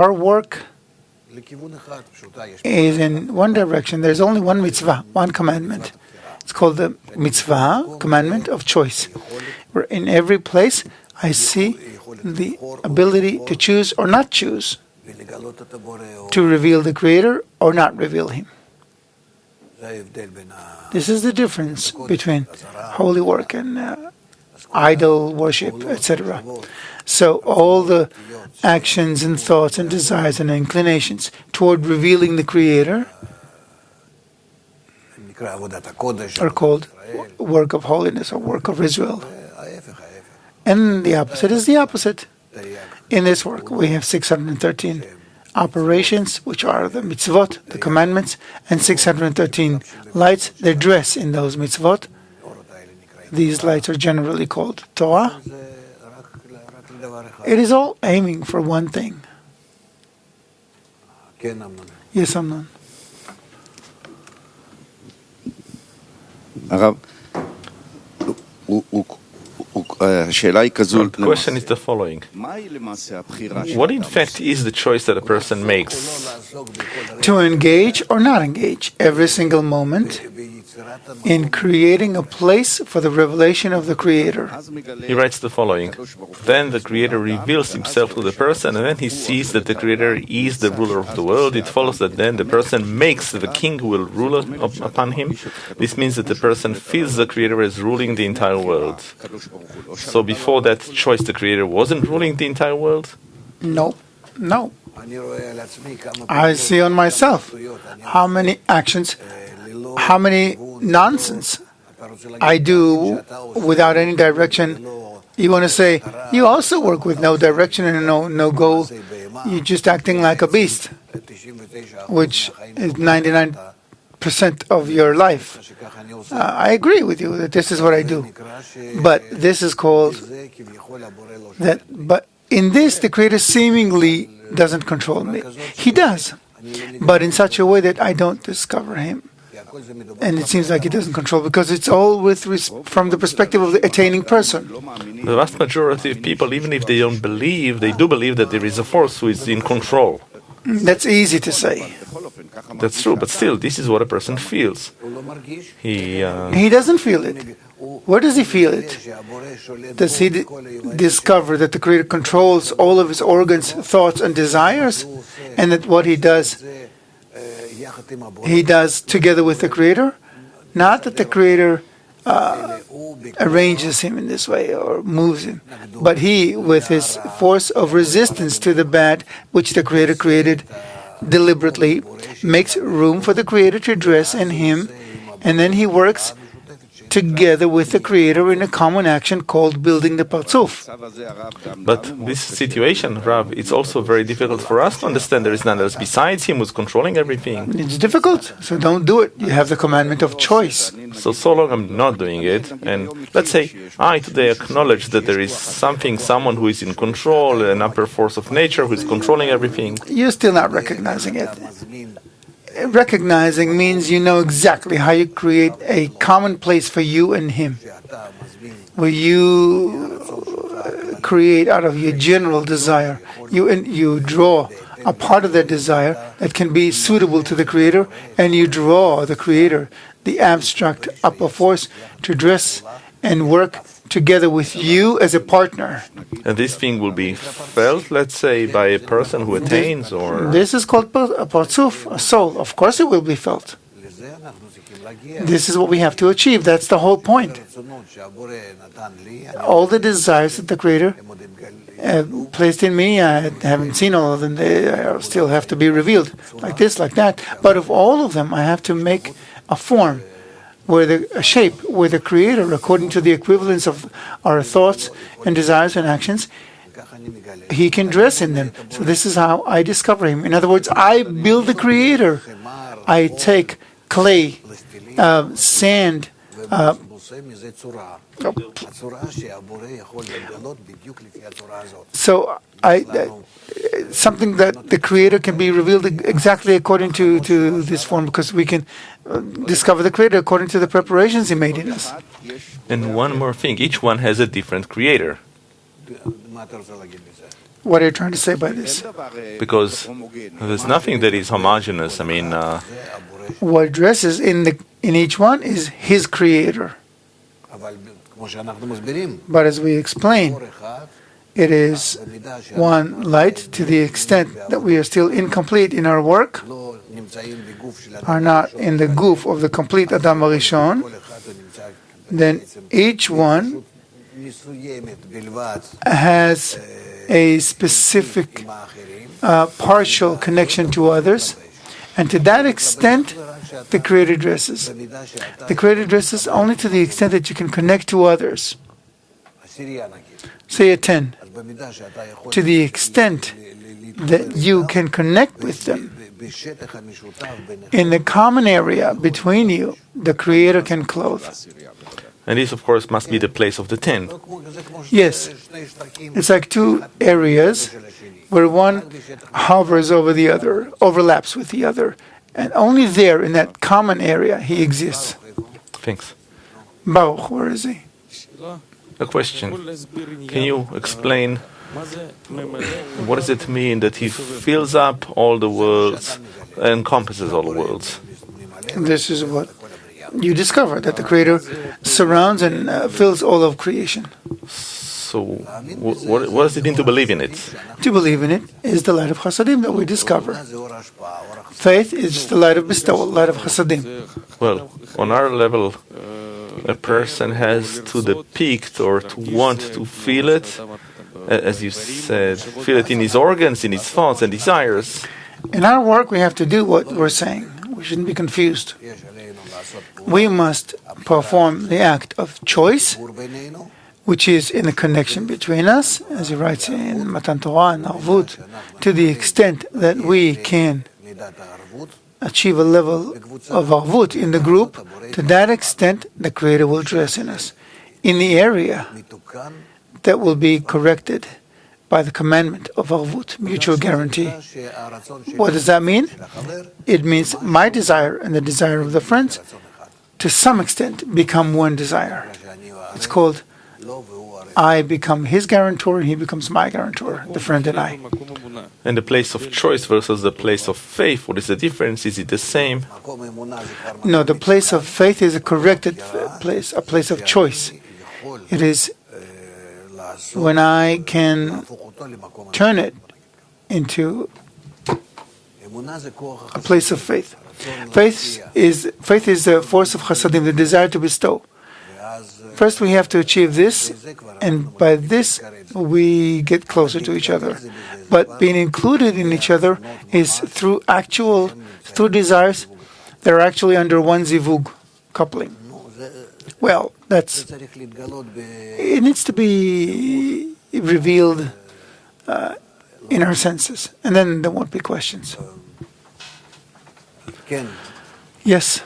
Our work is in one direction. There's only one mitzvah, one commandment. It's called the mitzvah, commandment of choice. Where in every place I see the ability to choose or not choose, to reveal the Creator or not reveal Him. This is the difference between holy work and idol worship, etc. So all the actions and thoughts and desires and inclinations toward revealing the Creator are called work of holiness or work of Israel. And the opposite is the opposite. In this work we have 613 operations, which are the mitzvot, the commandments, and 613 lights that dress in those mitzvot. These lights are generally called Torah. It is all aiming for one thing. Yes, Amnon. The question is the following. What in fact is the choice that a person makes? To engage or not engage every single moment in creating a place for the revelation of the Creator. He writes the following. Then the Creator reveals Himself to the person, and then he sees that the Creator is the ruler of the world. It follows that then the person makes the king who will rule upon him. This means that the person feels the Creator as ruling the entire world. So before that choice, the Creator wasn't ruling the entire world? No. I see on myself how many actions, how many nonsense I do without any direction. You want to say, you also work with no direction and no goal. You're just acting like a beast, which is 99% of your life. I agree with you that this is what I do. But this is called that. But in this, the Creator seemingly doesn't control me. He does, but in such a way that I don't discover Him. And it seems like He doesn't control because it's all from the perspective of the attaining person. The vast majority of people, even if they don't believe, they do believe that there is a force who is in control. That's easy to say. That's true, but still, this is what a person feels. He doesn't feel it. Where does he feel it? Does he discover that the Creator controls all of his organs, thoughts, and desires, and that what he does together with the Creator? Not that the Creator arranges him in this way or moves him, but he, with his force of resistance to the bad, which the Creator created deliberately, makes room for the Creator to dress in him, and then he works together with the Creator in a common action called building the Parzuf. But this situation, Rav, it's also very difficult for us to understand. There is none else besides Him who's controlling everything. It's difficult, so don't do it. You have the commandment of choice. So long I'm not doing it, and let's say I today acknowledge that there is someone who is in control, an upper force of nature who is controlling everything. You're still not recognizing it. Recognizing means you know exactly how you create a common place for you and Him, where you create out of your general desire. You draw a part of that desire that can be suitable to the Creator, and you draw the Creator, the abstract upper force, to dress and work together with you as a partner. And this thing will be felt, let's say, by a person who attains, or... This is called a parzuf, a soul. Of course it will be felt. This is what we have to achieve. That's the whole point. All the desires that the Creator placed in me, I haven't seen all of them. They still have to be revealed, like this, like that. But of all of them, I have to make a form, a shape where the Creator, according to the equivalence of our thoughts and desires and actions, He can dress in them. So this is how I discover Him. In other words, I build the Creator. I take clay, sand, so something that the Creator can be revealed exactly according to this form, because we can discover the Creator according to the preparations He made in us. And one more thing, each one has a different Creator. What are you trying to say by this? Because there's nothing that is homogeneous. I mean, What dresses in each one is his creator. But as we explain, it is one light to the extent that we are still incomplete in our work, are not in the goof of the complete Adam Arishon, then each one has a specific partial connection to others, and to that extent the Creator dresses. The Creator dresses only to the extent that you can connect to others. Say a 10. To the extent that you can connect with them, in the common area between you, the Creator can clothe. and this, of course, must be the place of the 10. Yes, it's like two areas where one hovers over the other, overlaps with the other, and only there in that common area he exists. Thanks. Baruch, where is he? A question. Can you explain what does it mean that he fills up all the worlds, encompasses all the worlds? This is what you discover, that the Creator surrounds and fills all of creation. So, what does it mean to believe in it? To believe in it is the light of Chasadim that we discover. Faith is the light of bestowal, light of Chasadim. Well, on our level, a person has to depict or to want to feel it, as you said, feel it in his organs, in his thoughts and desires. In our work, we have to do what we're saying. We shouldn't be confused. We must perform the act of choice, which is in the connection between us, as he writes in Matan Torah and arvut, to the extent that we can achieve a level of arvut in the group. To that extent, the Creator will dress in us, in the area that will be corrected by the commandment of arvut, mutual guarantee. What does that mean? It means my desire and the desire of the friends, to some extent, become one desire. It's called I become his guarantor and he becomes my guarantor, the friend and I. And the place of choice versus the place of faith, what is the difference? Is it the same? No, the place of faith is a corrected place, a place of choice. It is when I can turn it into a place of faith. Faith is the force of Chasadim, the desire to bestow. First, we have to achieve this, and by this, we get closer to each other. But being included in each other is through desires that are actually under one zivug, coupling. Well, it needs to be revealed in our senses, and then there won't be questions. Yes.